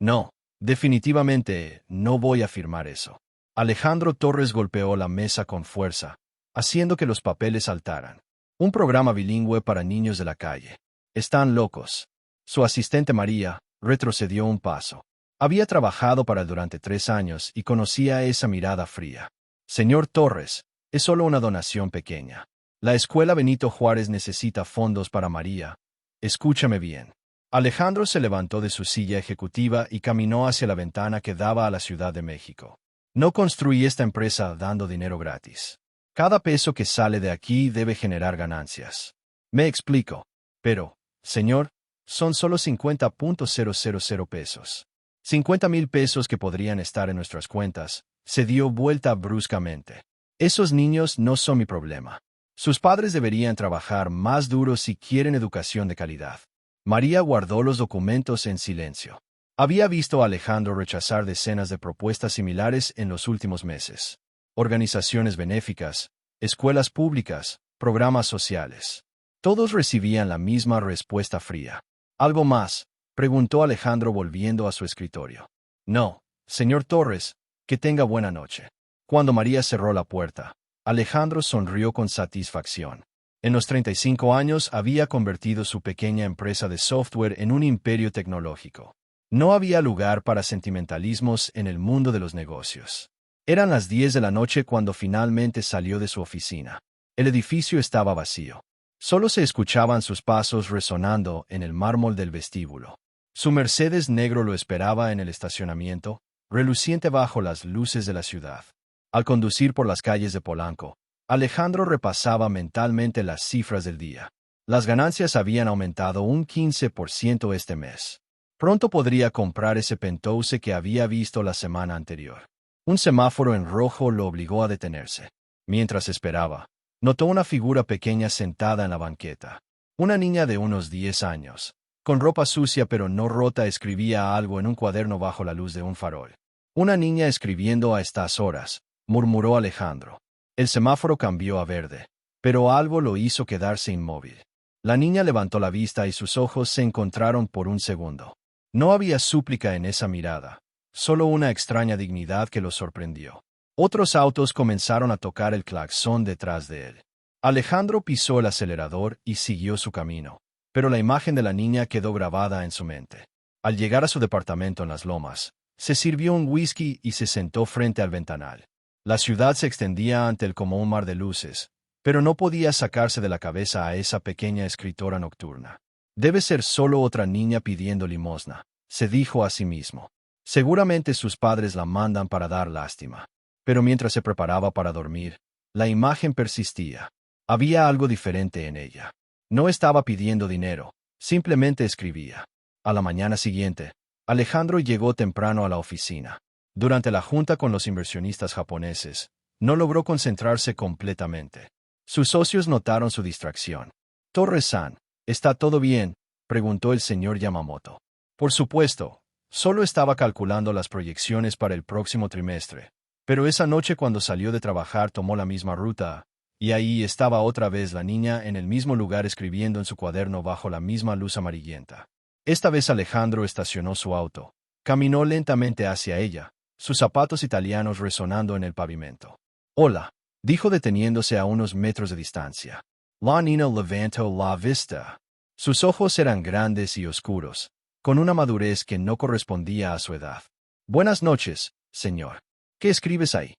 No, definitivamente no voy a firmar eso. Alejandro Torres golpeó la mesa con fuerza, haciendo que los papeles saltaran. Un programa bilingüe para niños de la calle. Están locos. Su asistente María retrocedió un paso. Había trabajado para él durante 3 años y conocía esa mirada fría. Señor Torres, es solo una donación pequeña. La escuela Benito Juárez necesita fondos para María. Escúchame bien. Alejandro se levantó de su silla ejecutiva y caminó hacia la ventana que daba a la Ciudad de México. No construí esta empresa dando dinero gratis. Cada peso que sale de aquí debe generar ganancias. Me explico. Pero, señor, son solo 50.000 pesos. 50,000 pesos que podrían estar en nuestras cuentas. Se dio vuelta bruscamente. Esos niños no son mi problema. Sus padres deberían trabajar más duro si quieren educación de calidad. María guardó los documentos en silencio. Había visto a Alejandro rechazar decenas de propuestas similares en los últimos meses. Organizaciones benéficas, escuelas públicas, programas sociales. Todos recibían la misma respuesta fría. ¿Algo más?, preguntó Alejandro volviendo a su escritorio. No, señor Torres, que tenga buena noche. Cuando María cerró la puerta, Alejandro sonrió con satisfacción. En los 35 años había convertido su pequeña empresa de software en un imperio tecnológico. No había lugar para sentimentalismos en el mundo de los negocios. Eran las 10 de la noche cuando finalmente salió de su oficina. El edificio estaba vacío. Solo se escuchaban sus pasos resonando en el mármol del vestíbulo. Su Mercedes negro lo esperaba en el estacionamiento, reluciente bajo las luces de la ciudad. Al conducir por las calles de Polanco, Alejandro repasaba mentalmente las cifras del día. Las ganancias habían aumentado un 15% este mes. Pronto podría comprar ese penthouse que había visto la semana anterior. Un semáforo en rojo lo obligó a detenerse. Mientras esperaba, notó una figura pequeña sentada en la banqueta. Una niña de unos 10 años, con ropa sucia pero no rota, escribía algo en un cuaderno bajo la luz de un farol. Una niña escribiendo a estas horas, murmuró Alejandro. El semáforo cambió a verde, pero algo lo hizo quedarse inmóvil. La niña levantó la vista y sus ojos se encontraron por un segundo. No había súplica en esa mirada, solo una extraña dignidad que lo sorprendió. Otros autos comenzaron a tocar el claxon detrás de él. Alejandro pisó el acelerador y siguió su camino, pero la imagen de la niña quedó grabada en su mente. Al llegar a su departamento en Las Lomas, se sirvió un whisky y se sentó frente al ventanal. La ciudad se extendía ante él como un mar de luces, pero no podía sacarse de la cabeza a esa pequeña escritora nocturna. Debe ser solo otra niña pidiendo limosna, se dijo a sí mismo. Seguramente sus padres la mandan para dar lástima. Pero mientras se preparaba para dormir, la imagen persistía. Había algo diferente en ella. No estaba pidiendo dinero, simplemente escribía. A la mañana siguiente, Alejandro llegó temprano a la oficina. Durante la junta con los inversionistas japoneses, no logró concentrarse completamente. Sus socios notaron su distracción. Torres-san, ¿está todo bien?, preguntó el señor Yamamoto. Por supuesto, solo estaba calculando las proyecciones para el próximo trimestre. Pero esa noche cuando salió de trabajar tomó la misma ruta, y ahí estaba otra vez la niña en el mismo lugar escribiendo en su cuaderno bajo la misma luz amarillenta. Esta vez Alejandro estacionó su auto. Caminó lentamente hacia ella, sus zapatos italianos resonando en el pavimento. «Hola», dijo deteniéndose a unos metros de distancia. La niña levantó la vista. Sus ojos eran grandes y oscuros, con una madurez que no correspondía a su edad. «Buenas noches, señor. ¿Qué escribes ahí?».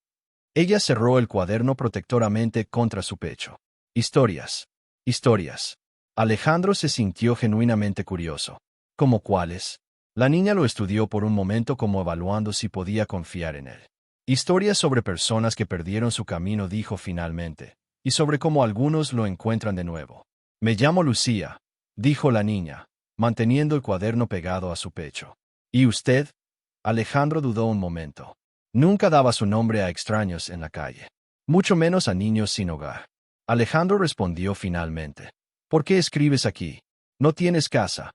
Ella cerró el cuaderno protectoramente contra su pecho. «Historias. Historias». Alejandro se sintió genuinamente curioso. ¿Cómo cuáles? La niña lo estudió por un momento como evaluando si podía confiar en él. Historias sobre personas que perdieron su camino, dijo finalmente, y sobre cómo algunos lo encuentran de nuevo. «Me llamo Lucía», dijo la niña, manteniendo el cuaderno pegado a su pecho. «¿Y usted?». Alejandro dudó un momento. Nunca daba su nombre a extraños en la calle, mucho menos a niños sin hogar. Alejandro respondió finalmente. «¿Por qué escribes aquí? ¿No tienes casa?».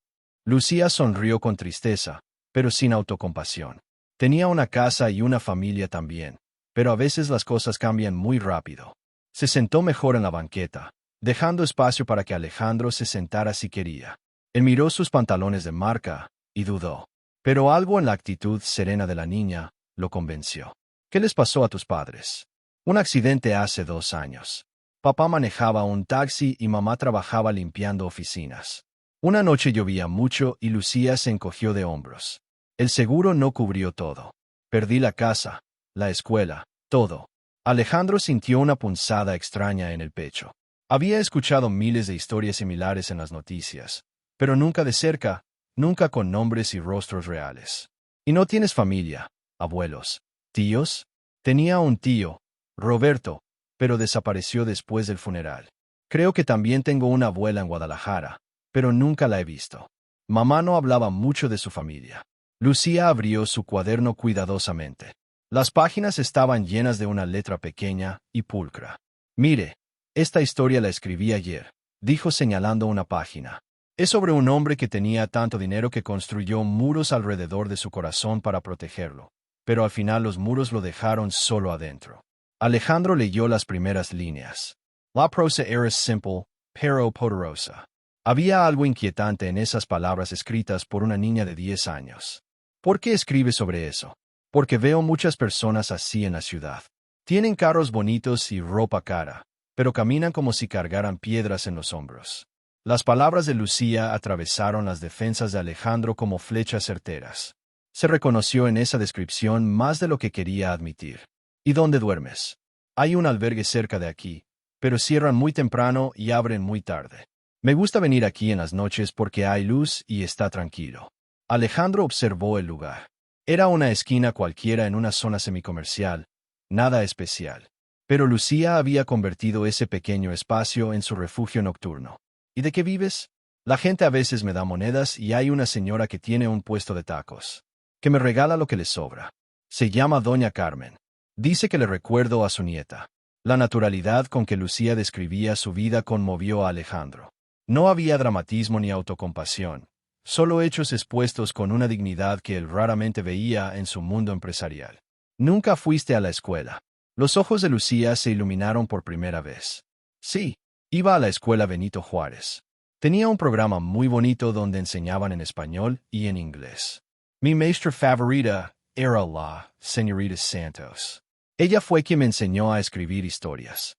Lucía sonrió con tristeza, pero sin autocompasión. Tenía una casa y una familia también, pero a veces las cosas cambian muy rápido. Se sentó mejor en la banqueta, dejando espacio para que Alejandro se sentara si quería. Él miró sus pantalones de marca y dudó. Pero algo en la actitud serena de la niña lo convenció. ¿Qué les pasó a tus padres? Un accidente hace 2 años. Papá manejaba un taxi y mamá trabajaba limpiando oficinas. Una noche llovía mucho y Lucía se encogió de hombros. El seguro no cubrió todo. Perdí la casa, la escuela, todo. Alejandro sintió una punzada extraña en el pecho. Había escuchado miles de historias similares en las noticias, pero nunca de cerca, nunca con nombres y rostros reales. ¿Y no tienes familia, abuelos, tíos? Tenía un tío, Roberto, pero desapareció después del funeral. Creo que también tengo una abuela en Guadalajara, pero nunca la he visto. Mamá no hablaba mucho de su familia. Lucía abrió su cuaderno cuidadosamente. Las páginas estaban llenas de una letra pequeña y pulcra. Mire, esta historia la escribí ayer, dijo señalando una página. Es sobre un hombre que tenía tanto dinero que construyó muros alrededor de su corazón para protegerlo, pero al final los muros lo dejaron solo adentro. Alejandro leyó las primeras líneas. La prosa era simple, pero poderosa. Había algo inquietante en esas palabras escritas por una niña de 10 años. ¿Por qué escribe sobre eso? Porque veo muchas personas así en la ciudad. Tienen carros bonitos y ropa cara, pero caminan como si cargaran piedras en los hombros. Las palabras de Lucía atravesaron las defensas de Alejandro como flechas certeras. Se reconoció en esa descripción más de lo que quería admitir. ¿Y dónde duermes? Hay un albergue cerca de aquí, pero cierran muy temprano y abren muy tarde. Me gusta venir aquí en las noches porque hay luz y está tranquilo. Alejandro observó el lugar. Era una esquina cualquiera en una zona semicomercial, nada especial. Pero Lucía había convertido ese pequeño espacio en su refugio nocturno. ¿Y de qué vives? La gente a veces me da monedas y hay una señora que tiene un puesto de tacos, que me regala lo que le sobra. Se llama Doña Carmen. Dice que le recuerdo a su nieta. La naturalidad con que Lucía describía su vida conmovió a Alejandro. No había dramatismo ni autocompasión, solo hechos expuestos con una dignidad que él raramente veía en su mundo empresarial. Nunca fuiste a la escuela. Los ojos de Lucía se iluminaron por primera vez. Sí, iba a la escuela Benito Juárez. Tenía un programa muy bonito donde enseñaban en español y en inglés. Mi maestra favorita era la señorita Santos. Ella fue quien me enseñó a escribir historias.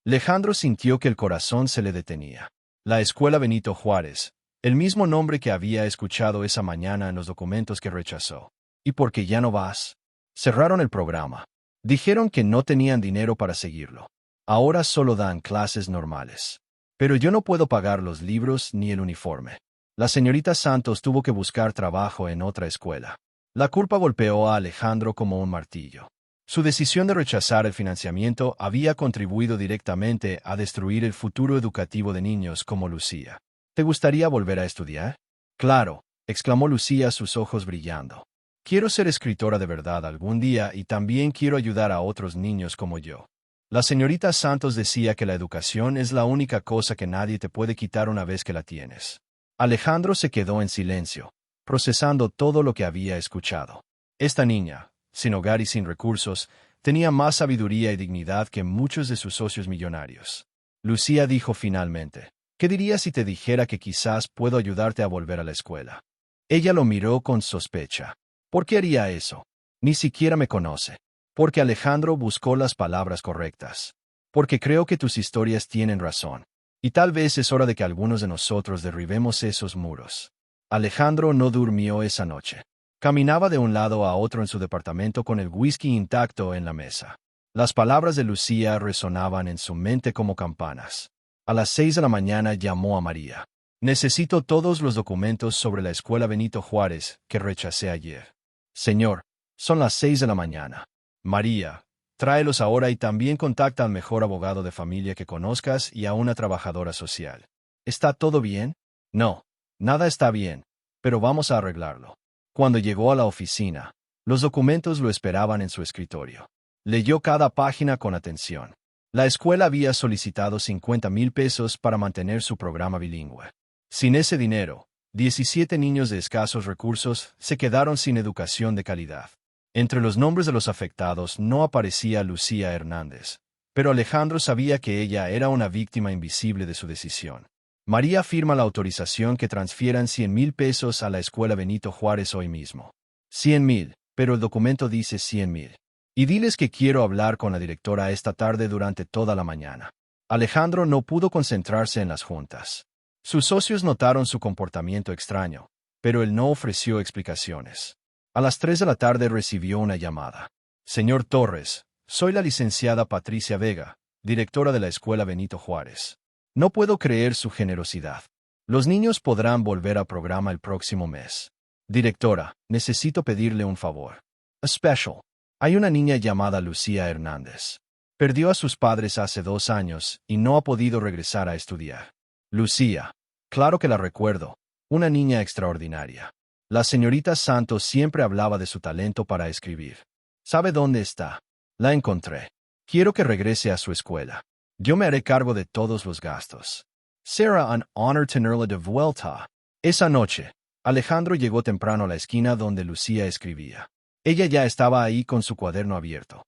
Alejandro sintió que el corazón se le detenía. La escuela Benito Juárez, el mismo nombre que había escuchado esa mañana en los documentos que rechazó. ¿Y por qué ya no vas? Cerraron el programa. Dijeron que no tenían dinero para seguirlo. Ahora solo dan clases normales. Pero yo no puedo pagar los libros ni el uniforme. La señorita Santos tuvo que buscar trabajo en otra escuela. La culpa golpeó a Alejandro como un martillo. Su decisión de rechazar el financiamiento había contribuido directamente a destruir el futuro educativo de niños como Lucía. ¿Te gustaría volver a estudiar? Claro, exclamó Lucía, sus ojos brillando. Quiero ser escritora de verdad algún día y también quiero ayudar a otros niños como yo. La señorita Santos decía que la educación es la única cosa que nadie te puede quitar una vez que la tienes. Alejandro se quedó en silencio, procesando todo lo que había escuchado. Esta niña, sin hogar y sin recursos, tenía más sabiduría y dignidad que muchos de sus socios millonarios. Lucía dijo finalmente, ¿qué dirías si te dijera que quizás puedo ayudarte a volver a la escuela? Ella lo miró con sospecha. ¿Por qué haría eso? Ni siquiera me conoce. Porque Alejandro buscó las palabras correctas. Porque creo que tus historias tienen razón. Y tal vez es hora de que algunos de nosotros derribemos esos muros. Alejandro no durmió esa noche. Caminaba de un lado a otro en su departamento con el whisky intacto en la mesa. Las palabras de Lucía resonaban en su mente como campanas. A las 6 de la mañana llamó a María. Necesito todos los documentos sobre la escuela Benito Juárez que rechacé ayer. Señor, son las 6 de la mañana. María, tráelos ahora y también contacta al mejor abogado de familia que conozcas y a una trabajadora social. ¿Está todo bien? No, nada está bien, pero vamos a arreglarlo. Cuando llegó a la oficina, los documentos lo esperaban en su escritorio. Leyó cada página con atención. La escuela había solicitado 50,000 pesos para mantener su programa bilingüe. Sin ese dinero, 17 niños de escasos recursos se quedaron sin educación de calidad. Entre los nombres de los afectados no aparecía Lucía Hernández, pero Alejandro sabía que ella era una víctima invisible de su decisión. María firma la autorización que transfieran 100,000 pesos a la escuela Benito Juárez hoy mismo. 100,000, pero el documento dice 100,000. Y diles que quiero hablar con la directora esta tarde durante toda la mañana. Alejandro no pudo concentrarse en las juntas. Sus socios notaron su comportamiento extraño, pero él no ofreció explicaciones. A las 3 de la tarde recibió una llamada. Señor Torres, soy la licenciada Patricia Vega, directora de la escuela Benito Juárez. No puedo creer su generosidad. Los niños podrán volver a programa el próximo mes. Directora, necesito pedirle un favor. A special. Hay una niña llamada Lucía Hernández. Perdió a sus padres hace 2 años y no ha podido regresar a estudiar. Lucía. Claro que la recuerdo. Una niña extraordinaria. La señorita Santos siempre hablaba de su talento para escribir. ¿Sabe dónde está? La encontré. Quiero que regrese a su escuela. Yo me haré cargo de todos los gastos. Será un honor tenerla de vuelta. Esa noche, Alejandro llegó temprano a la esquina donde Lucía escribía. Ella ya estaba ahí con su cuaderno abierto.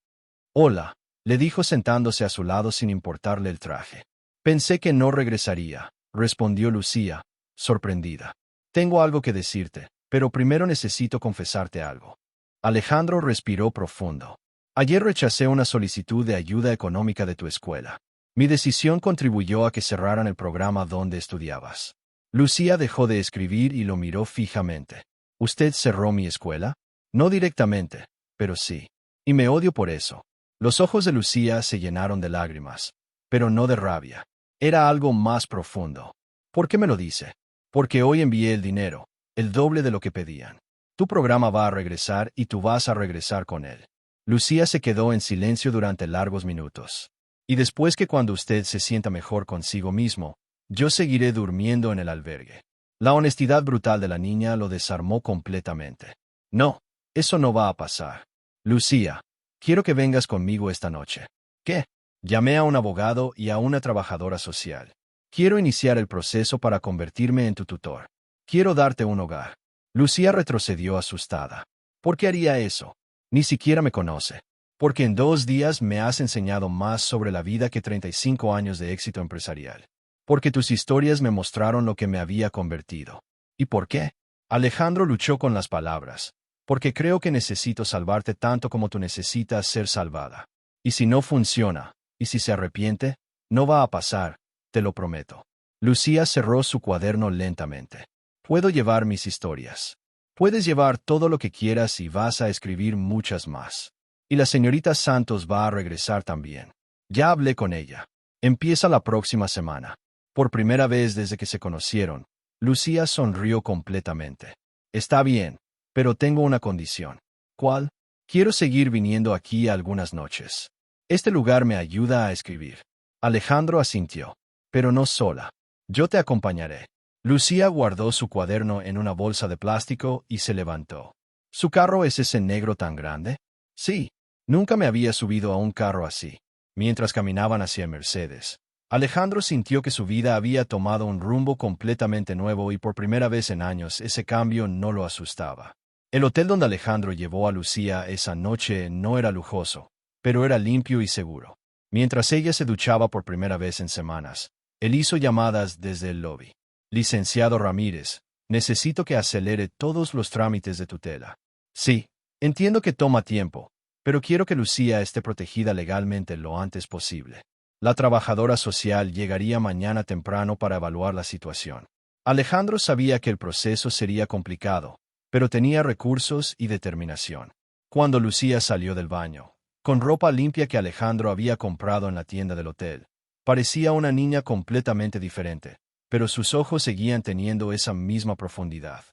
Hola, le dijo sentándose a su lado sin importarle el traje. Pensé que no regresaría, respondió Lucía, sorprendida. Tengo algo que decirte, pero primero necesito confesarte algo. Alejandro respiró profundo. Ayer rechacé una solicitud de ayuda económica de tu escuela. Mi decisión contribuyó a que cerraran el programa donde estudiabas. Lucía dejó de escribir y lo miró fijamente. ¿Usted cerró mi escuela? No directamente, pero sí. Y me odio por eso. Los ojos de Lucía se llenaron de lágrimas, pero no de rabia. Era algo más profundo. ¿Por qué me lo dice? Porque hoy envié el dinero, el doble de lo que pedían. Tu programa va a regresar y tú vas a regresar con él. Lucía se quedó en silencio durante largos minutos. Y después que cuando usted se sienta mejor consigo mismo, yo seguiré durmiendo en el albergue. La honestidad brutal de la niña lo desarmó completamente. No, eso no va a pasar. Lucía, quiero que vengas conmigo esta noche. ¿Qué? Llamé a un abogado y a una trabajadora social. Quiero iniciar el proceso para convertirme en tu tutor. Quiero darte un hogar. Lucía retrocedió asustada. ¿Por qué haría eso? Ni siquiera me conoce. Porque en 2 días me has enseñado más sobre la vida que 35 años de éxito empresarial. Porque tus historias me mostraron lo que me había convertido. ¿Y por qué? Alejandro luchó con las palabras. Porque creo que necesito salvarte tanto como tú necesitas ser salvada. Y si no funciona, y si se arrepiente, no va a pasar, te lo prometo. Lucía cerró su cuaderno lentamente. Puedo llevar mis historias. Puedes llevar todo lo que quieras y vas a escribir muchas más. Y la señorita Santos va a regresar también. Ya hablé con ella. Empieza la próxima semana. Por primera vez desde que se conocieron, Lucía sonrió completamente. Está bien, pero tengo una condición. ¿Cuál? Quiero seguir viniendo aquí algunas noches. Este lugar me ayuda a escribir. Alejandro asintió. Pero no sola. Yo te acompañaré. Lucía guardó su cuaderno en una bolsa de plástico y se levantó. ¿Su carro es ese negro tan grande? Sí. Nunca me había subido a un carro así. Mientras caminaban hacia Mercedes, Alejandro sintió que su vida había tomado un rumbo completamente nuevo y por primera vez en años ese cambio no lo asustaba. El hotel donde Alejandro llevó a Lucía esa noche no era lujoso, pero era limpio y seguro. Mientras ella se duchaba por primera vez en semanas, él hizo llamadas desde el lobby. Licenciado Ramírez, necesito que acelere todos los trámites de tutela. Sí, entiendo que toma tiempo, pero quiero que Lucía esté protegida legalmente lo antes posible. La trabajadora social llegaría mañana temprano para evaluar la situación. Alejandro sabía que el proceso sería complicado, pero tenía recursos y determinación. Cuando Lucía salió del baño, con ropa limpia que Alejandro había comprado en la tienda del hotel, parecía una niña completamente diferente, pero sus ojos seguían teniendo esa misma profundidad.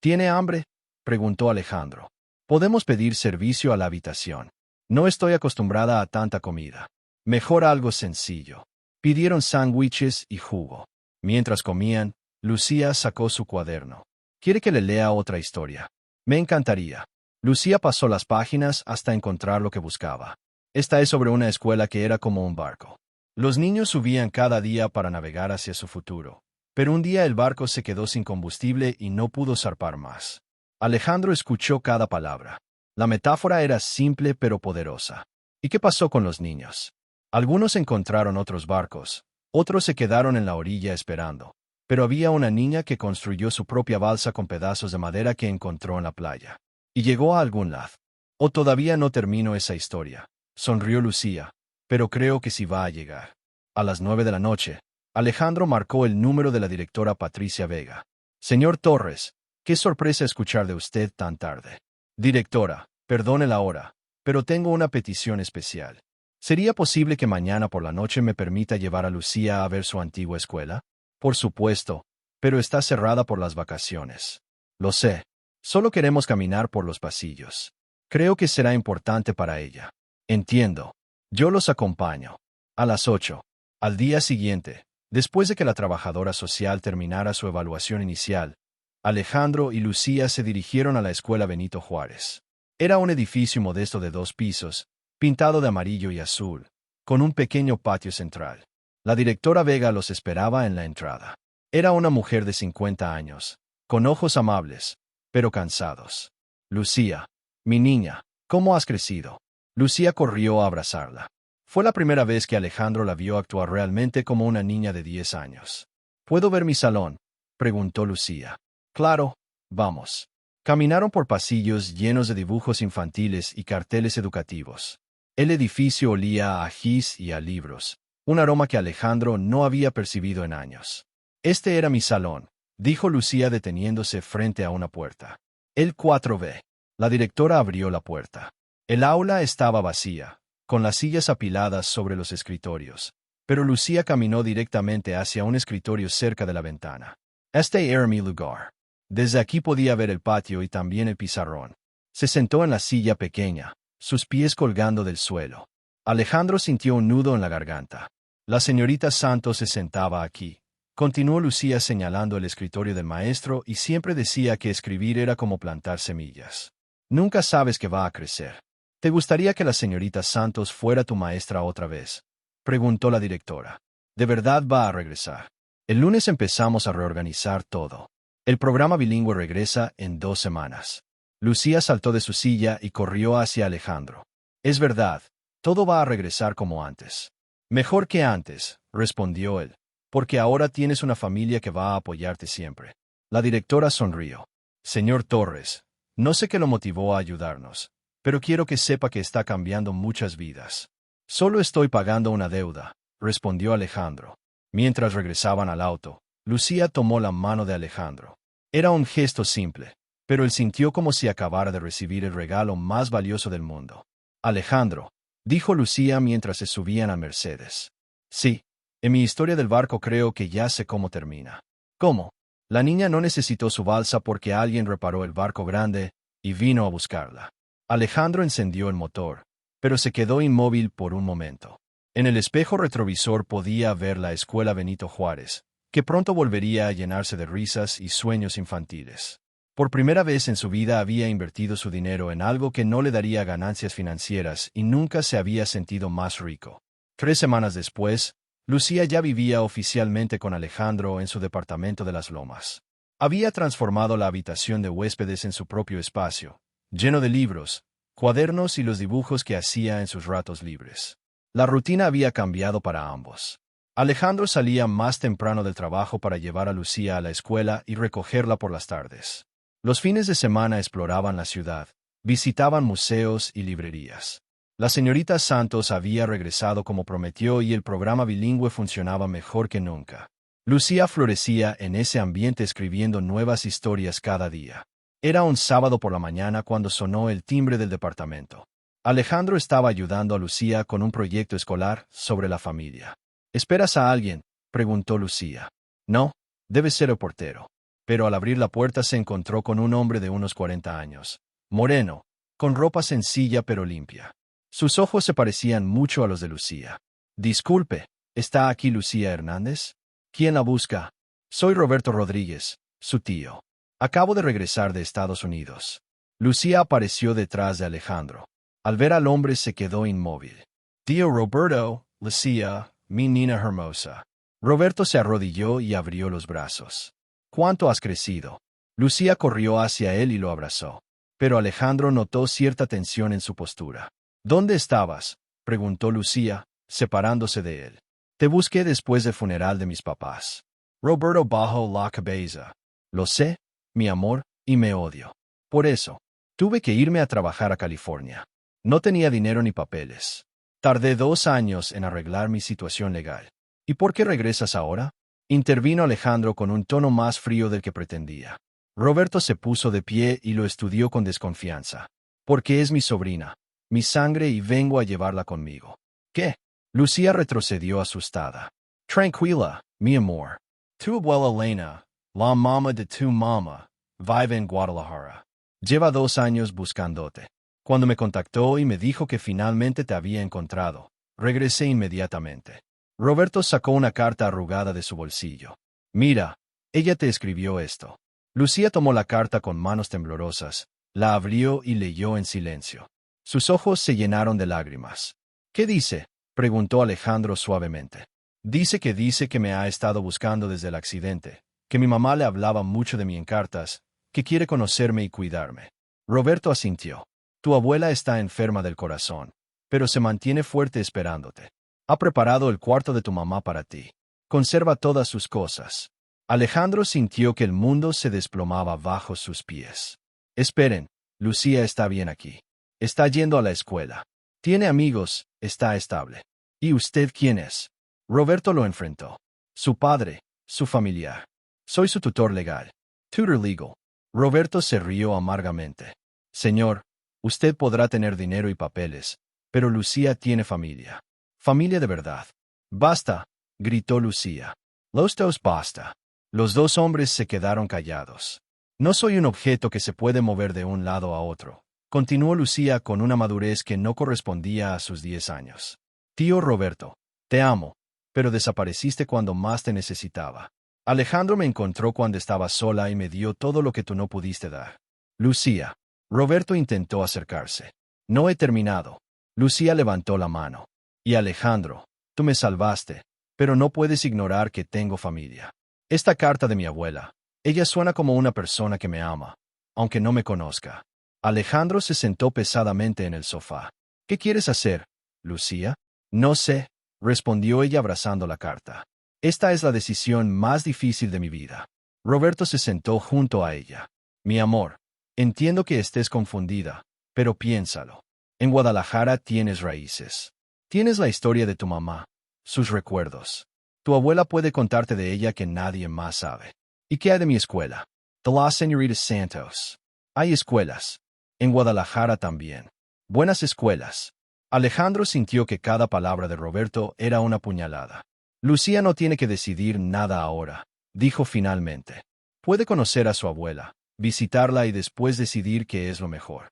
¿Tiene hambre?, preguntó Alejandro. Podemos pedir servicio a la habitación. No estoy acostumbrada a tanta comida. Mejor algo sencillo. Pidieron sándwiches y jugo. Mientras comían, Lucía sacó su cuaderno. ¿Quiere que le lea otra historia? Me encantaría. Lucía pasó las páginas hasta encontrar lo que buscaba. Esta es sobre una escuela que era como un barco. Los niños subían cada día para navegar hacia su futuro. Pero un día el barco se quedó sin combustible y no pudo zarpar más. Alejandro escuchó cada palabra. La metáfora era simple pero poderosa. ¿Y qué pasó con los niños? Algunos encontraron otros barcos, Otros se quedaron en la orilla esperando. Pero había una niña que construyó su propia balsa con pedazos de madera que encontró en la playa. Y llegó a algún lado. «Oh, todavía no termino esa historia», sonrió Lucía, «pero creo que sí va a llegar». A las 9 de la noche, Alejandro marcó el número de la directora Patricia Vega. «Señor Torres, qué sorpresa escuchar de usted tan tarde». «Directora, perdone la hora, pero tengo una petición especial. ¿Sería posible que mañana por la noche me permita llevar a Lucía a ver su antigua escuela?» «Por supuesto, pero está cerrada por las vacaciones». «Lo sé. Solo queremos caminar por los pasillos. Creo que será importante para ella». «Entiendo. Yo los acompaño». A las 8. Al día siguiente, después de que la trabajadora social terminara su evaluación inicial, Alejandro y Lucía se dirigieron a la escuela Benito Juárez. Era un edificio modesto de 2 pisos, pintado de amarillo y azul, con un pequeño patio central. La directora Vega los esperaba en la entrada. Era una mujer de 50 años, con ojos amables, pero cansados. «Lucía, mi niña, ¿cómo has crecido?» Lucía corrió a abrazarla. Fue la primera vez que Alejandro la vio actuar realmente como una niña de 10 años. «¿Puedo ver mi salón?», preguntó Lucía. «Claro, vamos». Caminaron por pasillos llenos de dibujos infantiles y carteles educativos. El edificio olía a gis y a libros, un aroma que Alejandro no había percibido en años. «Este era mi salón», dijo Lucía deteniéndose frente a una puerta. «El 4B». La directora abrió la puerta. El aula estaba vacía, con las sillas apiladas sobre los escritorios, pero Lucía caminó directamente hacia un escritorio cerca de la ventana. «Este era mi lugar. Desde aquí podía ver el patio y también el pizarrón». Se sentó en la silla pequeña, sus pies colgando del suelo. Alejandro sintió un nudo en la garganta. «La señorita Santos se sentaba aquí», continuó Lucía señalando el escritorio del maestro, «y siempre decía que escribir era como plantar semillas. Nunca sabes que va a crecer». «¿Te gustaría que la señorita Santos fuera tu maestra otra vez?», preguntó la directora. «¿De verdad va a regresar?» «El lunes empezamos a reorganizar todo. El programa bilingüe regresa en 2 semanas». Lucía saltó de su silla y corrió hacia Alejandro. «Es verdad, todo va a regresar como antes». «Mejor que antes», respondió él, «porque ahora tienes una familia que va a apoyarte siempre». La directora sonrió. «Señor Torres, no sé qué lo motivó a ayudarnos, pero quiero que sepa que está cambiando muchas vidas». «Solo estoy pagando una deuda», respondió Alejandro. Mientras regresaban al auto, Lucía tomó la mano de Alejandro. Era un gesto simple, pero él sintió como si acabara de recibir el regalo más valioso del mundo. «Alejandro», dijo Lucía mientras se subían a Mercedes. «Sí, en mi historia del barco creo que ya sé cómo termina». «¿Cómo?». «La niña no necesitó su balsa porque alguien reparó el barco grande y vino a buscarla». Alejandro encendió el motor, pero se quedó inmóvil por un momento. En el espejo retrovisor podía ver la escuela Benito Juárez, que pronto volvería a llenarse de risas y sueños infantiles. Por primera vez en su vida había invertido su dinero en algo que no le daría ganancias financieras y nunca se había sentido más rico. 3 semanas después, Lucía ya vivía oficialmente con Alejandro en su departamento de las Lomas. Había transformado la habitación de huéspedes en su propio espacio, lleno de libros, cuadernos y los dibujos que hacía en sus ratos libres. La rutina había cambiado para ambos. Alejandro salía más temprano del trabajo para llevar a Lucía a la escuela y recogerla por las tardes. Los fines de semana exploraban la ciudad, visitaban museos y librerías. La señorita Santos había regresado como prometió y el programa bilingüe funcionaba mejor que nunca. Lucía florecía en ese ambiente escribiendo nuevas historias cada día. Era un sábado por la mañana cuando sonó el timbre del departamento. Alejandro estaba ayudando a Lucía con un proyecto escolar sobre la familia. «¿Esperas a alguien?», preguntó Lucía. «No, debe ser el portero». Pero al abrir la puerta se encontró con un hombre de unos 40 años, moreno, con ropa sencilla pero limpia. Sus ojos se parecían mucho a los de Lucía. «Disculpe, ¿está aquí Lucía Hernández? ¿Quién la busca?». «Soy Roberto Rodríguez, su tío. Acabo de regresar de Estados Unidos». Lucía apareció detrás de Alejandro. Al ver al hombre se quedó inmóvil. «Tío Roberto, Lucía, mi niña hermosa». Roberto se arrodilló y abrió los brazos. «¿Cuánto has crecido?». Lucía corrió hacia él y lo abrazó. Pero Alejandro notó cierta tensión en su postura. «¿Dónde estabas?», preguntó Lucía, separándose de él. Te busqué después del funeral de mis papás. Roberto bajó la cabeza. Lo sé, mi amor, y me odio. Por eso, tuve que irme a trabajar a California. No tenía dinero ni papeles. Tardé 2 años en arreglar mi situación legal. ¿Y por qué regresas ahora? Intervino Alejandro con un tono más frío del que pretendía. Roberto se puso de pie y lo estudió con desconfianza. Porque es mi sobrina, mi sangre y vengo a llevarla conmigo. ¿Qué? Lucía retrocedió asustada. Tranquila, mi amor. Tu abuela Elena, la mamá de tu mamá, vive en Guadalajara. Lleva 2 años buscándote. Cuando me contactó y me dijo que finalmente te había encontrado, regresé inmediatamente. Roberto sacó una carta arrugada de su bolsillo. Mira, ella te escribió esto. Lucía tomó la carta con manos temblorosas, la abrió y leyó en silencio. Sus ojos se llenaron de lágrimas. ¿Qué dice? Preguntó Alejandro suavemente. Dice que me ha estado buscando desde el accidente, que mi mamá le hablaba mucho de mí en cartas, que quiere conocerme y cuidarme. Roberto asintió. Tu abuela está enferma del corazón, pero se mantiene fuerte esperándote. Ha preparado el cuarto de tu mamá para ti. Conserva todas sus cosas. Alejandro sintió que el mundo se desplomaba bajo sus pies. Esperen, Lucía está bien aquí. Está yendo a la escuela. Tiene amigos, está estable. ¿Y usted quién es? Roberto lo enfrentó. Su padre, su familiar. Soy su tutor legal. Tutor legal. Roberto se rió amargamente. Señor, usted podrá tener dinero y papeles, pero Lucía tiene familia. Familia de verdad. Basta, gritó Lucía. Los dos basta. Los dos hombres se quedaron callados. No soy un objeto que se puede mover de un lado a otro, continuó Lucía con una madurez que no correspondía a sus 10 años. Tío Roberto, te amo, pero desapareciste cuando más te necesitaba. Alejandro me encontró cuando estaba sola y me dio todo lo que tú no pudiste dar. Lucía. Roberto intentó acercarse. No he terminado. Lucía levantó la mano. Y Alejandro, tú me salvaste, pero no puedes ignorar que tengo familia. Esta carta de mi abuela. Ella suena como una persona que me ama, aunque no me conozca. Alejandro se sentó pesadamente en el sofá. ¿Qué quieres hacer, Lucía? No sé, respondió ella abrazando la carta. Esta es la decisión más difícil de mi vida. Roberto se sentó junto a ella. Mi amor, entiendo que estés confundida, pero piénsalo. En Guadalajara tienes raíces. Tienes la historia de tu mamá, sus recuerdos. Tu abuela puede contarte de ella que nadie más sabe. ¿Y qué hay de mi escuela? De la señorita Santos. Hay escuelas. En Guadalajara también. Buenas escuelas. Alejandro sintió que cada palabra de Roberto era una puñalada. Lucía no tiene que decidir nada ahora, dijo finalmente. Puede conocer a su abuela, visitarla y después decidir qué es lo mejor.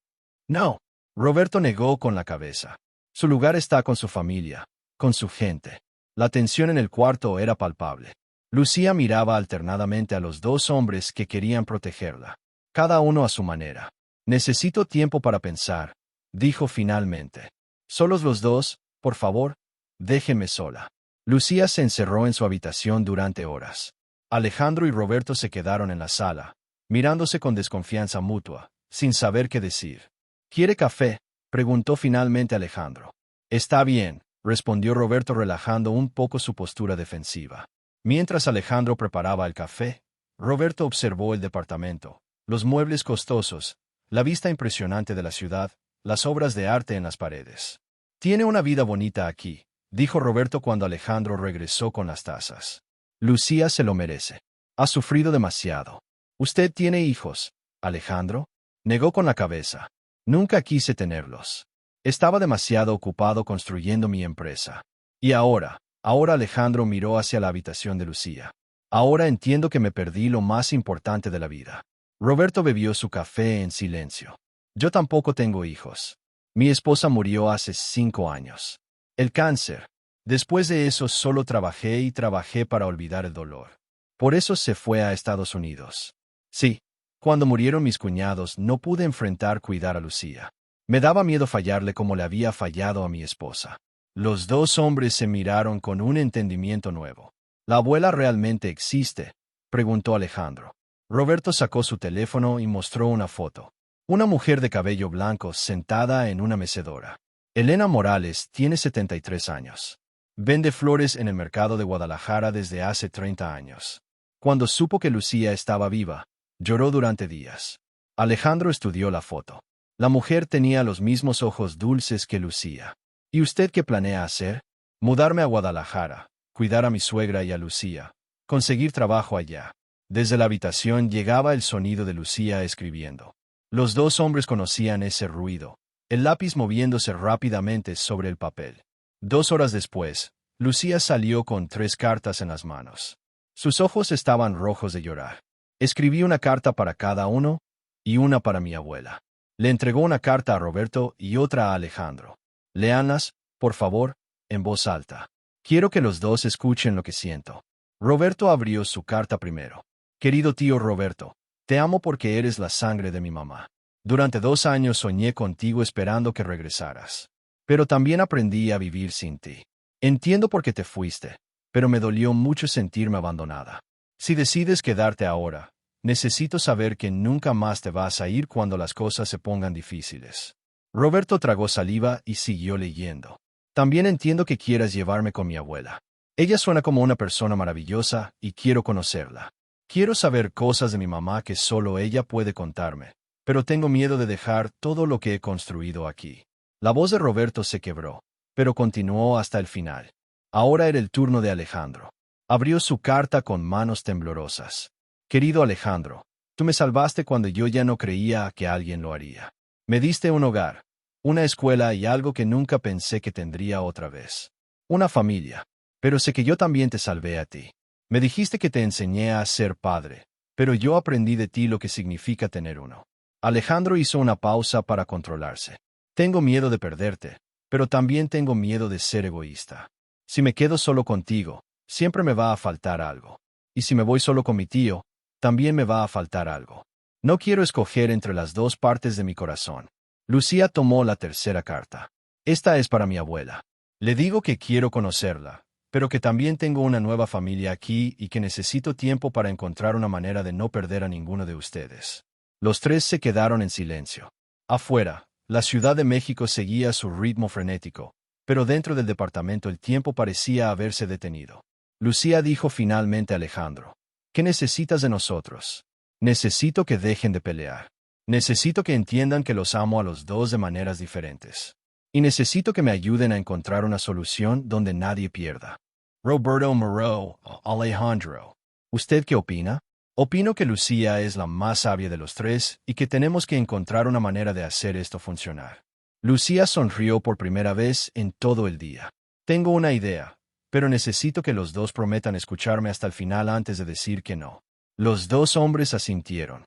No. Roberto negó con la cabeza. Su lugar está con su familia, con su gente. La tensión en el cuarto era palpable. Lucía miraba alternadamente a los dos hombres que querían protegerla, cada uno a su manera. Necesito tiempo para pensar, dijo finalmente. Solos los dos, por favor, déjeme sola. Lucía se encerró en su habitación durante horas. Alejandro y Roberto se quedaron en la sala, mirándose con desconfianza mutua, sin saber qué decir. ¿Quiere café? Preguntó finalmente Alejandro. Está bien, respondió Roberto relajando un poco su postura defensiva. Mientras Alejandro preparaba el café, Roberto observó el departamento, los muebles costosos, la vista impresionante de la ciudad, las obras de arte en las paredes. Tiene una vida bonita aquí, dijo Roberto cuando Alejandro regresó con las tazas. Lucía se lo merece. Ha sufrido demasiado. ¿Usted tiene hijos, Alejandro? Negó con la cabeza. Nunca quise tenerlos. Estaba demasiado ocupado construyendo mi empresa. Y ahora Alejandro miró hacia la habitación de Lucía. Ahora entiendo que me perdí lo más importante de la vida. Roberto bebió su café en silencio. Yo tampoco tengo hijos. Mi esposa murió hace 5 años. El cáncer. Después de eso solo trabajé y trabajé para olvidar el dolor. Por eso se fue a Estados Unidos. Sí, cuando murieron mis cuñados no pude enfrentar cuidar a Lucía. Me daba miedo fallarle como le había fallado a mi esposa. Los dos hombres se miraron con un entendimiento nuevo. ¿La abuela realmente existe?, preguntó Alejandro. Roberto sacó su teléfono y mostró una foto. Una mujer de cabello blanco sentada en una mecedora. Elena Morales tiene 73 años. Vende flores en el mercado de Guadalajara desde hace 30 años. Cuando supo que Lucía estaba viva, lloró durante días. Alejandro estudió la foto. La mujer tenía los mismos ojos dulces que Lucía. ¿Y usted qué planea hacer? Mudarme a Guadalajara, cuidar a mi suegra y a Lucía, conseguir trabajo allá. Desde la habitación llegaba el sonido de Lucía escribiendo. Los dos hombres conocían ese ruido, el lápiz moviéndose rápidamente sobre el papel. 2 horas después, Lucía salió con 3 cartas en las manos. Sus ojos estaban rojos de llorar. Escribí una carta para cada uno y una para mi abuela. Le entregó una carta a Roberto y otra a Alejandro. Léanlas, por favor, en voz alta. Quiero que los dos escuchen lo que siento. Roberto abrió su carta primero. Querido tío Roberto, te amo porque eres la sangre de mi mamá. Durante 2 años soñé contigo esperando que regresaras. Pero también aprendí a vivir sin ti. Entiendo por qué te fuiste, pero me dolió mucho sentirme abandonada. Si decides quedarte ahora, necesito saber que nunca más te vas a ir cuando las cosas se pongan difíciles. Roberto tragó saliva y siguió leyendo. También entiendo que quieras llevarme con mi abuela. Ella suena como una persona maravillosa y quiero conocerla. Quiero saber cosas de mi mamá que solo ella puede contarme, pero tengo miedo de dejar todo lo que he construido aquí. La voz de Roberto se quebró, pero continuó hasta el final. Ahora era el turno de Alejandro. Abrió su carta con manos temblorosas. Querido Alejandro, tú me salvaste cuando yo ya no creía que alguien lo haría. Me diste un hogar, una escuela y algo que nunca pensé que tendría otra vez. Una familia. Pero sé que yo también te salvé a ti. Me dijiste que te enseñé a ser padre, pero yo aprendí de ti lo que significa tener uno. Alejandro hizo una pausa para controlarse. Tengo miedo de perderte, pero también tengo miedo de ser egoísta. Si me quedo solo contigo, siempre me va a faltar algo. Y si me voy solo con mi tío, también me va a faltar algo. No quiero escoger entre las dos partes de mi corazón. Lucía tomó la tercera carta. Esta es para mi abuela. Le digo que quiero conocerla, pero que también tengo una nueva familia aquí y que necesito tiempo para encontrar una manera de no perder a ninguno de ustedes. Los tres se quedaron en silencio. Afuera, la Ciudad de México seguía su ritmo frenético, pero dentro del departamento el tiempo parecía haberse detenido. Lucía dijo finalmente a Alejandro, ¿qué necesitas de nosotros? Necesito que dejen de pelear. Necesito que entiendan que los amo a los dos de maneras diferentes. Y necesito que me ayuden a encontrar una solución donde nadie pierda. Roberto Moreau, Alejandro. ¿Usted qué opina? Opino que Lucía es la más sabia de los tres y que tenemos que encontrar una manera de hacer esto funcionar. Lucía sonrió por primera vez en todo el día. Tengo una idea, pero necesito que los dos prometan escucharme hasta el final antes de decir que no. Los dos hombres asintieron.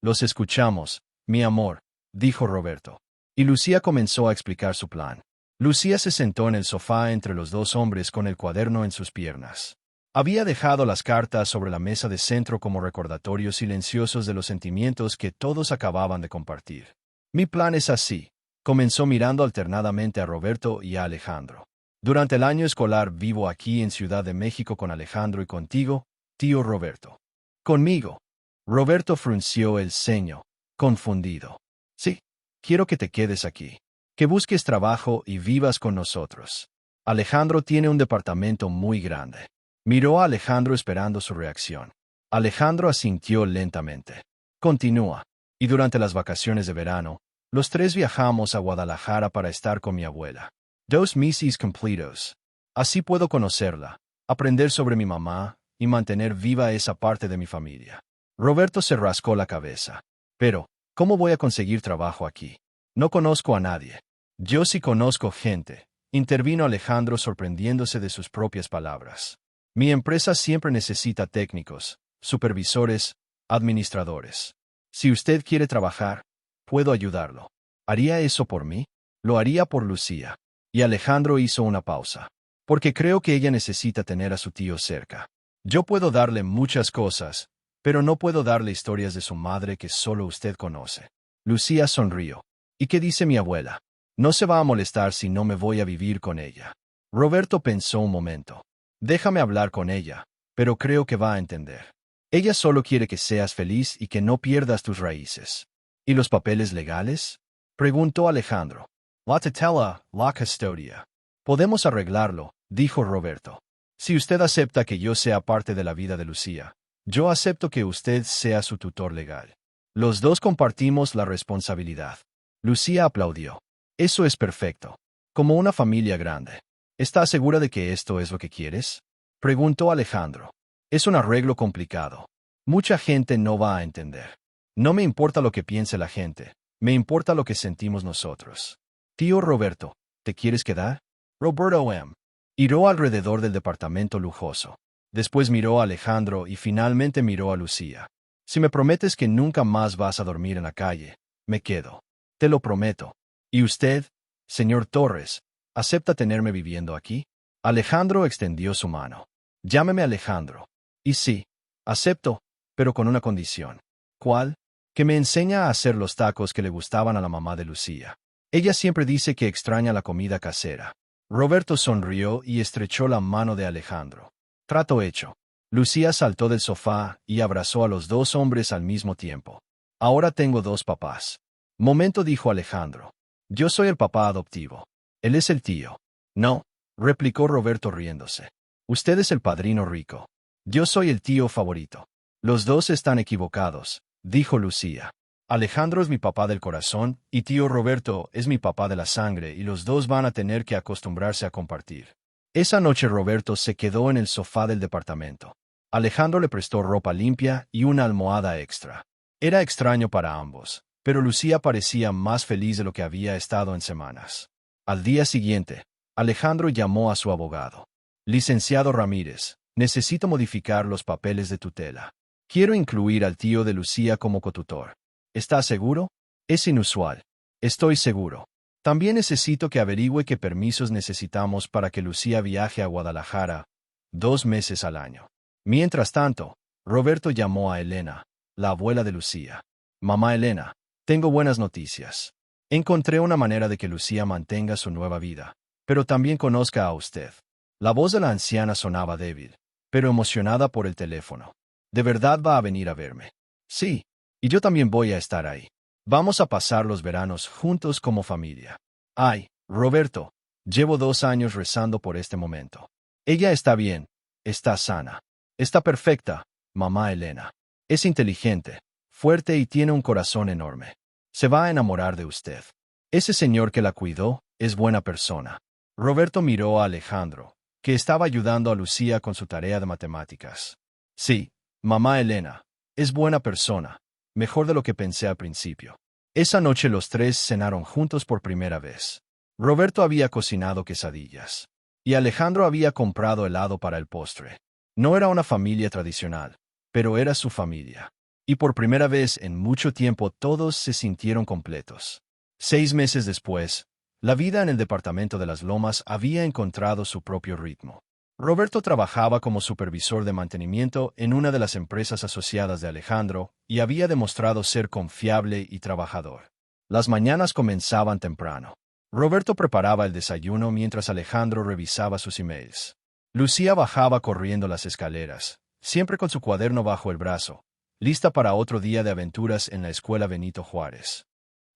Los escuchamos, mi amor, dijo Roberto. Y Lucía comenzó a explicar su plan. Lucía se sentó en el sofá entre los dos hombres con el cuaderno en sus piernas. Había dejado las cartas sobre la mesa de centro como recordatorios silenciosos de los sentimientos que todos acababan de compartir. Mi plan es así. Comenzó mirando alternadamente a Roberto y a Alejandro. Durante el año escolar vivo aquí en Ciudad de México con Alejandro y contigo, tío Roberto. ¿Conmigo? Roberto frunció el ceño, confundido. Sí, quiero que te quedes aquí. Que busques trabajo y vivas con nosotros. Alejandro tiene un departamento muy grande. Miró a Alejandro esperando su reacción. Alejandro asintió lentamente. Continúa. Y durante las vacaciones de verano, los tres viajamos a Guadalajara para estar con mi abuela. 2 meses completos. Así puedo conocerla, aprender sobre mi mamá y mantener viva esa parte de mi familia. Roberto se rascó la cabeza. Pero, ¿cómo voy a conseguir trabajo aquí? No conozco a nadie. Yo sí conozco gente, intervino Alejandro sorprendiéndose de sus propias palabras. Mi empresa siempre necesita técnicos, supervisores, administradores. Si usted quiere trabajar, puedo ayudarlo. ¿Haría eso por mí? Lo haría por Lucía. Y Alejandro hizo una pausa. Porque creo que ella necesita tener a su tío cerca. Yo puedo darle muchas cosas, pero no puedo darle historias de su madre que solo usted conoce. Lucía sonrió. ¿Y qué dice mi abuela? No se va a molestar si no me voy a vivir con ella. Roberto pensó un momento. Déjame hablar con ella, pero creo que va a entender. Ella solo quiere que seas feliz y que no pierdas tus raíces. ¿Y los papeles legales? Preguntó Alejandro. La tutela, la custodia. Podemos arreglarlo, dijo Roberto. Si usted acepta que yo sea parte de la vida de Lucía, yo acepto que usted sea su tutor legal. Los dos compartimos la responsabilidad. Lucía aplaudió. Eso es perfecto. Como una familia grande. ¿Estás segura de que esto es lo que quieres? Preguntó Alejandro. Es un arreglo complicado. Mucha gente no va a entender. No me importa lo que piense la gente, me importa lo que sentimos nosotros. Tío Roberto, ¿te quieres quedar? Roberto M. Miró alrededor del departamento lujoso. Después miró a Alejandro y finalmente miró a Lucía. Si me prometes que nunca más vas a dormir en la calle, me quedo. Te lo prometo. ¿Y usted, señor Torres, acepta tenerme viviendo aquí? Alejandro extendió su mano. Llámeme Alejandro. Y sí, acepto, pero con una condición. ¿Cuál? Que me enseña a hacer los tacos que le gustaban a la mamá de Lucía. Ella siempre dice que extraña la comida casera. Roberto sonrió y estrechó la mano de Alejandro. Trato hecho. Lucía saltó del sofá y abrazó a los dos hombres al mismo tiempo. Ahora tengo dos papás. Momento, dijo Alejandro. Yo soy el papá adoptivo. Él es el tío. No, replicó Roberto riéndose. Usted es el padrino rico. Yo soy el tío favorito. Los dos están equivocados, dijo Lucía. Alejandro es mi papá del corazón y tío Roberto es mi papá de la sangre y los dos van a tener que acostumbrarse a compartir. Esa noche Roberto se quedó en el sofá del departamento. Alejandro le prestó ropa limpia y una almohada extra. Era extraño para ambos, pero Lucía parecía más feliz de lo que había estado en semanas. Al día siguiente, Alejandro llamó a su abogado. Licenciado Ramírez, necesito modificar los papeles de tutela. Quiero incluir al tío de Lucía como cotutor. ¿Está seguro? Es inusual. Estoy seguro. También necesito que averigüe qué permisos necesitamos para que Lucía viaje a Guadalajara 2 meses al año. Mientras tanto, Roberto llamó a Elena, la abuela de Lucía. Mamá Elena, tengo buenas noticias. Encontré una manera de que Lucía mantenga su nueva vida, pero también conozca a usted. La voz de la anciana sonaba débil, pero emocionada por el teléfono. ¿De verdad va a venir a verme? Sí. Y yo también voy a estar ahí. Vamos a pasar los veranos juntos como familia. Ay, Roberto, llevo 2 años rezando por este momento. Ella está bien, está sana, está perfecta, mamá Elena. Es inteligente, fuerte y tiene un corazón enorme. Se va a enamorar de usted. Ese señor que la cuidó es buena persona. Roberto miró a Alejandro, que estaba ayudando a Lucía con su tarea de matemáticas. Sí, mamá Elena, es buena persona. Mejor de lo que pensé al principio. Esa noche los tres cenaron juntos por primera vez. Roberto había cocinado quesadillas. Y Alejandro había comprado helado para el postre. No era una familia tradicional, pero era su familia. Y por primera vez en mucho tiempo todos se sintieron completos. 6 meses después, la vida en el departamento de las Lomas había encontrado su propio ritmo. Roberto trabajaba como supervisor de mantenimiento en una de las empresas asociadas de Alejandro y había demostrado ser confiable y trabajador. Las mañanas comenzaban temprano. Roberto preparaba el desayuno mientras Alejandro revisaba sus emails. Lucía bajaba corriendo las escaleras, siempre con su cuaderno bajo el brazo, lista para otro día de aventuras en la escuela Benito Juárez.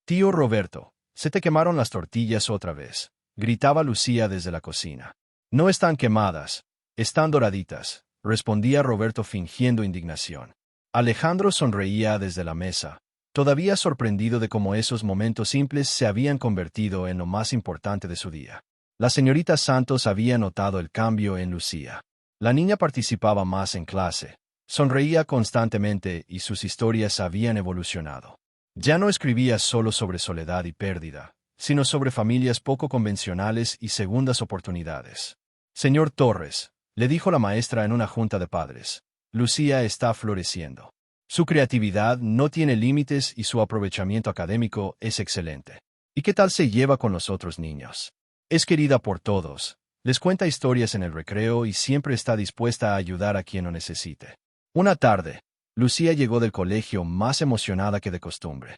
Tío Roberto, se te quemaron las tortillas otra vez, gritaba Lucía desde la cocina. No están quemadas, están doraditas, respondía Roberto fingiendo indignación. Alejandro sonreía desde la mesa, todavía sorprendido de cómo esos momentos simples se habían convertido en lo más importante de su día. La señorita Santos había notado el cambio en Lucía. La niña participaba más en clase, sonreía constantemente y sus historias habían evolucionado. Ya no escribía solo sobre soledad y pérdida, sino sobre familias poco convencionales y segundas oportunidades. Señor Torres, le dijo la maestra en una junta de padres, Lucía está floreciendo. Su creatividad no tiene límites y su aprovechamiento académico es excelente. ¿Y qué tal se lleva con los otros niños? Es querida por todos, les cuenta historias en el recreo y siempre está dispuesta a ayudar a quien lo necesite. Una tarde, Lucía llegó del colegio más emocionada que de costumbre.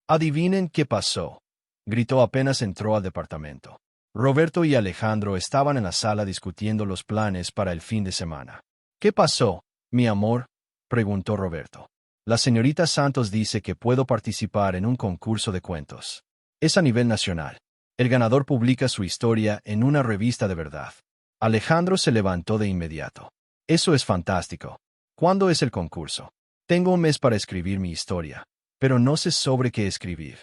Adivinen qué pasó, gritó apenas entró al departamento. Roberto y Alejandro estaban en la sala discutiendo los planes para el fin de semana. ¿Qué pasó, mi amor?, preguntó Roberto. La señorita Santos dice que puedo participar en un concurso de cuentos. Es a nivel nacional. El ganador publica su historia en una revista de verdad. Alejandro se levantó de inmediato. Eso es fantástico. ¿Cuándo es el concurso? Tengo un mes para escribir mi historia, pero no sé sobre qué escribir.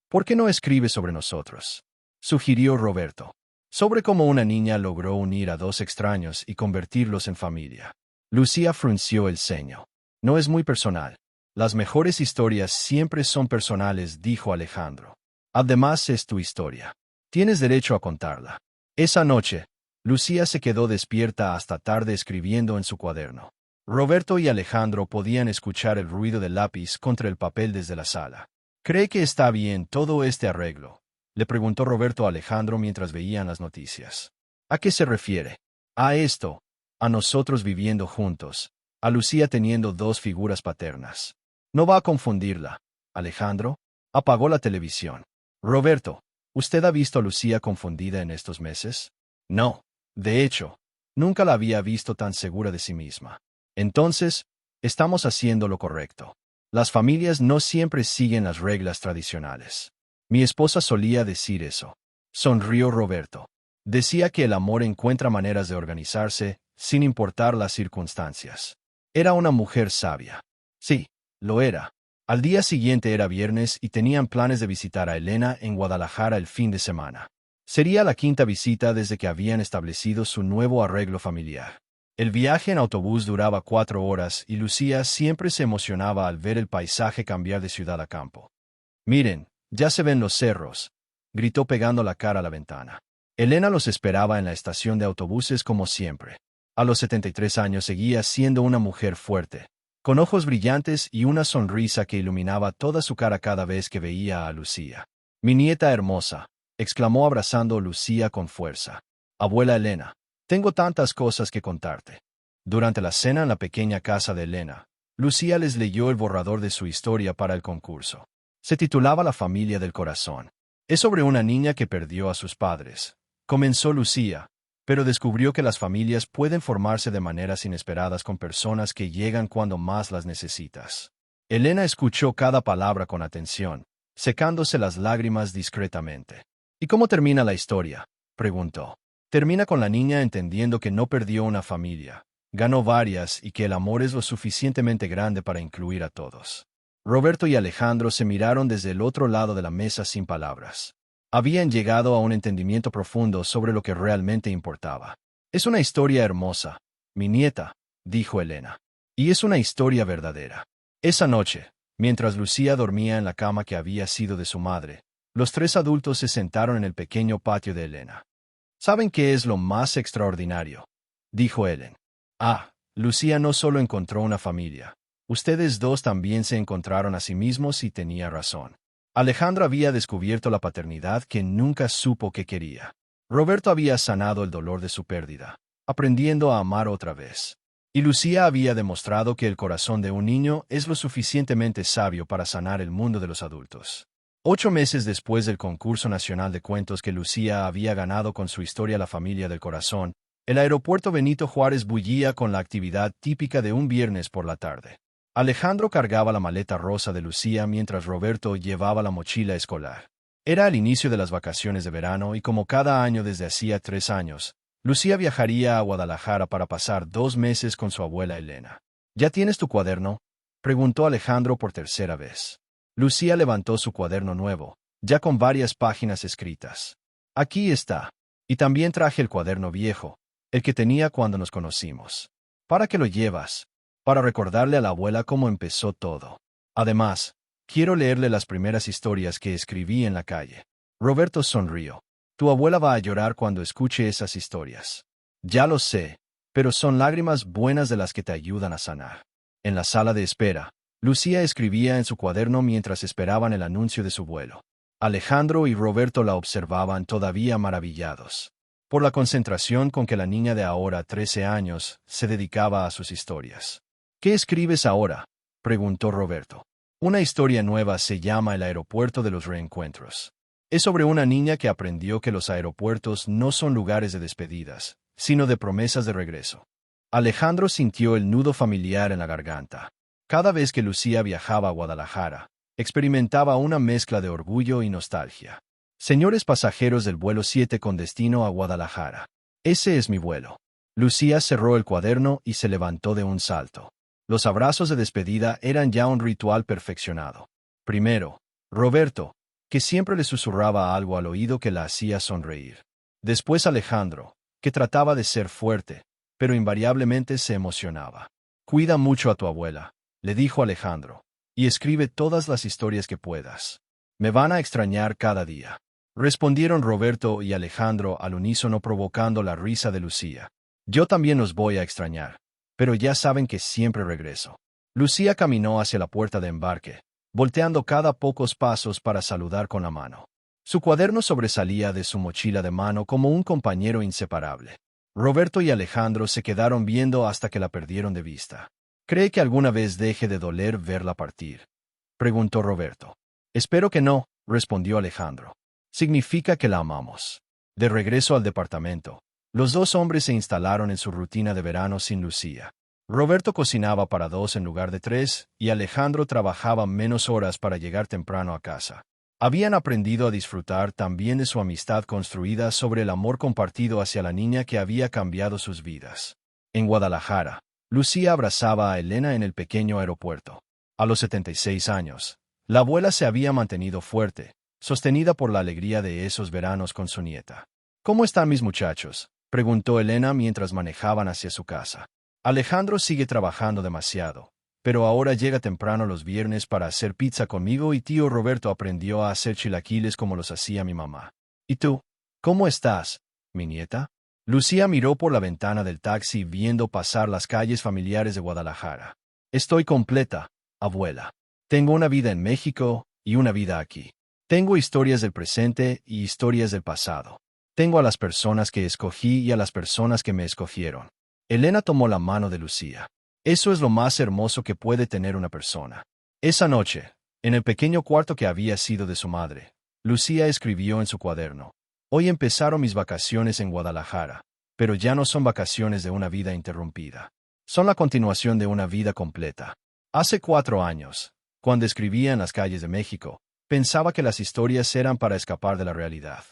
¿Por qué no escribe sobre nosotros? Sugirió Roberto. Sobre cómo una niña logró unir a dos extraños y convertirlos en familia. Lucía frunció el ceño. No es muy personal. Las mejores historias siempre son personales, dijo Alejandro. Además, es tu historia. Tienes derecho a contarla. Esa noche, Lucía se quedó despierta hasta tarde escribiendo en su cuaderno. Roberto y Alejandro podían escuchar el ruido del lápiz contra el papel desde la sala. ¿Cree que está bien todo este arreglo?, le preguntó Roberto a Alejandro mientras veían las noticias. ¿A qué se refiere? A esto, a nosotros viviendo juntos, a Lucía teniendo dos figuras paternas. No va a confundirla, Alejandro. Apagó la televisión. Roberto, ¿usted ha visto a Lucía confundida en estos meses? No. De hecho, nunca la había visto tan segura de sí misma. Entonces, estamos haciendo lo correcto. Las familias no siempre siguen las reglas tradicionales. Mi esposa solía decir eso. Sonrió Roberto. Decía que el amor encuentra maneras de organizarse, sin importar las circunstancias. Era una mujer sabia. Sí, lo era. Al día siguiente era viernes y tenían planes de visitar a Elena en Guadalajara el fin de semana. Sería la quinta visita desde que habían establecido su nuevo arreglo familiar. El viaje en autobús duraba 4 horas y Lucía siempre se emocionaba al ver el paisaje cambiar de ciudad a campo. Miren, ya se ven los cerros, gritó pegando la cara a la ventana. Elena los esperaba en la estación de autobuses como siempre. A los 73 años seguía siendo una mujer fuerte, con ojos brillantes y una sonrisa que iluminaba toda su cara cada vez que veía a Lucía. «Mi nieta hermosa», exclamó abrazando a Lucía con fuerza. «Abuela Elena, tengo tantas cosas que contarte». Durante la cena en la pequeña casa de Elena, Lucía les leyó el borrador de su historia para el concurso. Se titulaba La familia del corazón. Es sobre una niña que perdió a sus padres. Comenzó Lucía, pero descubrió que las familias pueden formarse de maneras inesperadas con personas que llegan cuando más las necesitas. Elena escuchó cada palabra con atención, secándose las lágrimas discretamente. ¿Y cómo termina la historia?, preguntó. Termina con la niña entendiendo que no perdió una familia, ganó varias y que el amor es lo suficientemente grande para incluir a todos. Roberto y Alejandro se miraron desde el otro lado de la mesa sin palabras. Habían llegado a un entendimiento profundo sobre lo que realmente importaba. «Es una historia hermosa, mi nieta», dijo Elena. «Y es una historia verdadera». Esa noche, mientras Lucía dormía en la cama que había sido de su madre, los 3 adultos se sentaron en el pequeño patio de Elena. «¿Saben qué es lo más extraordinario?», dijo Ellen. «Ah, Lucía no solo encontró una familia. Ustedes dos también se encontraron a sí mismos y tenía razón. Alejandro había descubierto la paternidad que nunca supo que quería. Roberto había sanado el dolor de su pérdida, aprendiendo a amar otra vez. Y Lucía había demostrado que el corazón de un niño es lo suficientemente sabio para sanar el mundo de los adultos». 8 meses después del concurso nacional de cuentos que Lucía había ganado con su historia La familia del corazón, el aeropuerto Benito Juárez bullía con la actividad típica de un viernes por la tarde. Alejandro cargaba la maleta rosa de Lucía mientras Roberto llevaba la mochila escolar. Era el inicio de las vacaciones de verano y como cada año desde hacía 3 años, Lucía viajaría a Guadalajara para pasar 2 meses con su abuela Elena. ¿Ya tienes tu cuaderno?, preguntó Alejandro por tercera vez. Lucía levantó su cuaderno nuevo, ya con varias páginas escritas. «Aquí está. Y también traje el cuaderno viejo, el que tenía cuando nos conocimos. ¿Para qué lo llevas?». «Para recordarle a la abuela cómo empezó todo. Además, quiero leerle las primeras historias que escribí en la calle». Roberto sonrió. «Tu abuela va a llorar cuando escuche esas historias». «Ya lo sé, pero son lágrimas buenas de las que te ayudan a sanar». En la sala de espera, Lucía escribía en su cuaderno mientras esperaban el anuncio de su vuelo. Alejandro y Roberto la observaban todavía maravillados por la concentración con que la niña de ahora 13 años se dedicaba a sus historias. «¿Qué escribes ahora?», preguntó Roberto. «Una historia nueva se llama El aeropuerto de los reencuentros. Es sobre una niña que aprendió que los aeropuertos no son lugares de despedidas, sino de promesas de regreso». Alejandro sintió el nudo familiar en la garganta. Cada vez que Lucía viajaba a Guadalajara, experimentaba una mezcla de orgullo y nostalgia. «Señores pasajeros del vuelo 7 con destino a Guadalajara, Ese es mi vuelo. Lucía cerró el cuaderno y se levantó de un salto. Los abrazos de despedida eran ya un ritual perfeccionado. Primero, Roberto, que siempre le susurraba algo al oído que la hacía sonreír. Después Alejandro, que trataba de ser fuerte, pero invariablemente se emocionaba. Cuida mucho a tu abuela, le dijo Alejandro, y escribe todas las historias que puedas. Me van a extrañar cada día. Respondieron Roberto y Alejandro al unísono provocando la risa de Lucía. Yo también os voy a extrañar, pero ya saben que siempre regreso. Lucía caminó hacia la puerta de embarque, volteando cada pocos pasos para saludar con la mano. Su cuaderno sobresalía de su mochila de mano como un compañero inseparable. Roberto y Alejandro se quedaron viendo hasta que la perdieron de vista. ¿Cree que alguna vez deje de doler verla partir?, preguntó Roberto. Espero que no, respondió Alejandro. Significa que la amamos. De regreso al departamento, los dos hombres se instalaron en su rutina de verano sin Lucía. Roberto cocinaba para 2 en lugar de 3, y Alejandro trabajaba menos horas para llegar temprano a casa. Habían aprendido a disfrutar también de su amistad construida sobre el amor compartido hacia la niña que había cambiado sus vidas. En Guadalajara, Lucía abrazaba a Elena en el pequeño aeropuerto. A los 76 años, la abuela se había mantenido fuerte, sostenida por la alegría de esos veranos con su nieta. ¿Cómo están mis muchachos?, preguntó Elena mientras manejaban hacia su casa. Alejandro sigue trabajando demasiado, pero ahora llega temprano los viernes para hacer pizza conmigo y tío Roberto aprendió a hacer chilaquiles como los hacía mi mamá. ¿Y tú? ¿Cómo estás, mi nieta? Lucía miró por la ventana del taxi viendo pasar las calles familiares de Guadalajara. Estoy completa, abuela. Tengo una vida en México y una vida aquí. Tengo historias del presente y historias del pasado. Tengo a las personas que escogí y a las personas que me escogieron. Elena tomó la mano de Lucía. Eso es lo más hermoso que puede tener una persona. Esa noche, en el pequeño cuarto que había sido de su madre, Lucía escribió en su cuaderno: Hoy empezaron mis vacaciones en Guadalajara, pero ya no son vacaciones de una vida interrumpida. Son la continuación de una vida completa. Hace 4 años, cuando escribía en las calles de México, pensaba que las historias eran para escapar de la realidad.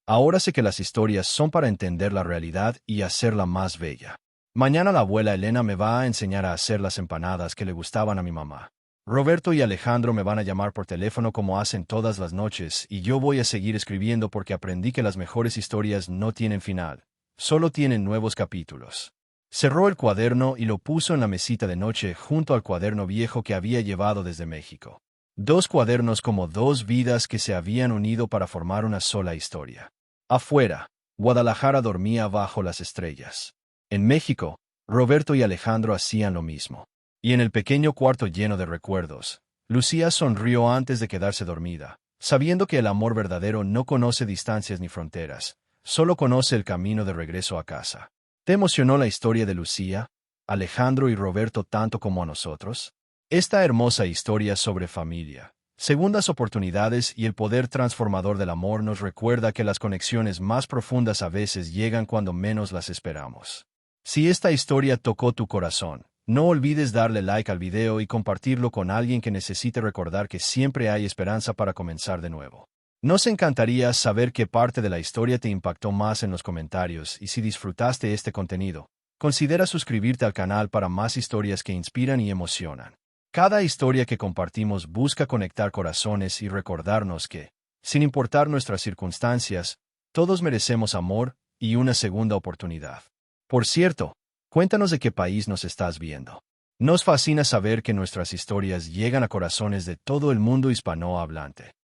Ahora sé que las historias son para entender la realidad y hacerla más bella. Mañana la abuela Elena me va a enseñar a hacer las empanadas que le gustaban a mi mamá. Roberto y Alejandro me van a llamar por teléfono como hacen todas las noches y yo voy a seguir escribiendo porque aprendí que las mejores historias no tienen final, solo tienen nuevos capítulos. Cerró el cuaderno y lo puso en la mesita de noche junto al cuaderno viejo que había llevado desde México. 2 cuadernos como 2 vidas que se habían unido para formar una sola historia. Afuera, Guadalajara dormía bajo las estrellas. En México, Roberto y Alejandro hacían lo mismo. Y en el pequeño cuarto lleno de recuerdos, Lucía sonrió antes de quedarse dormida, sabiendo que el amor verdadero no conoce distancias ni fronteras, solo conoce el camino de regreso a casa. ¿Te emocionó la historia de Lucía, Alejandro y Roberto tanto como a nosotros? Esta hermosa historia sobre familia, segundas oportunidades y el poder transformador del amor nos recuerda que las conexiones más profundas a veces llegan cuando menos las esperamos. Si esta historia tocó tu corazón, no olvides darle like al video y compartirlo con alguien que necesite recordar que siempre hay esperanza para comenzar de nuevo. Nos encantaría saber qué parte de la historia te impactó más en los comentarios y si disfrutaste este contenido, considera suscribirte al canal para más historias que inspiran y emocionan. Cada historia que compartimos busca conectar corazones y recordarnos que, sin importar nuestras circunstancias, todos merecemos amor y una segunda oportunidad. Por cierto, cuéntanos de qué país nos estás viendo. Nos fascina saber que nuestras historias llegan a corazones de todo el mundo hispanohablante.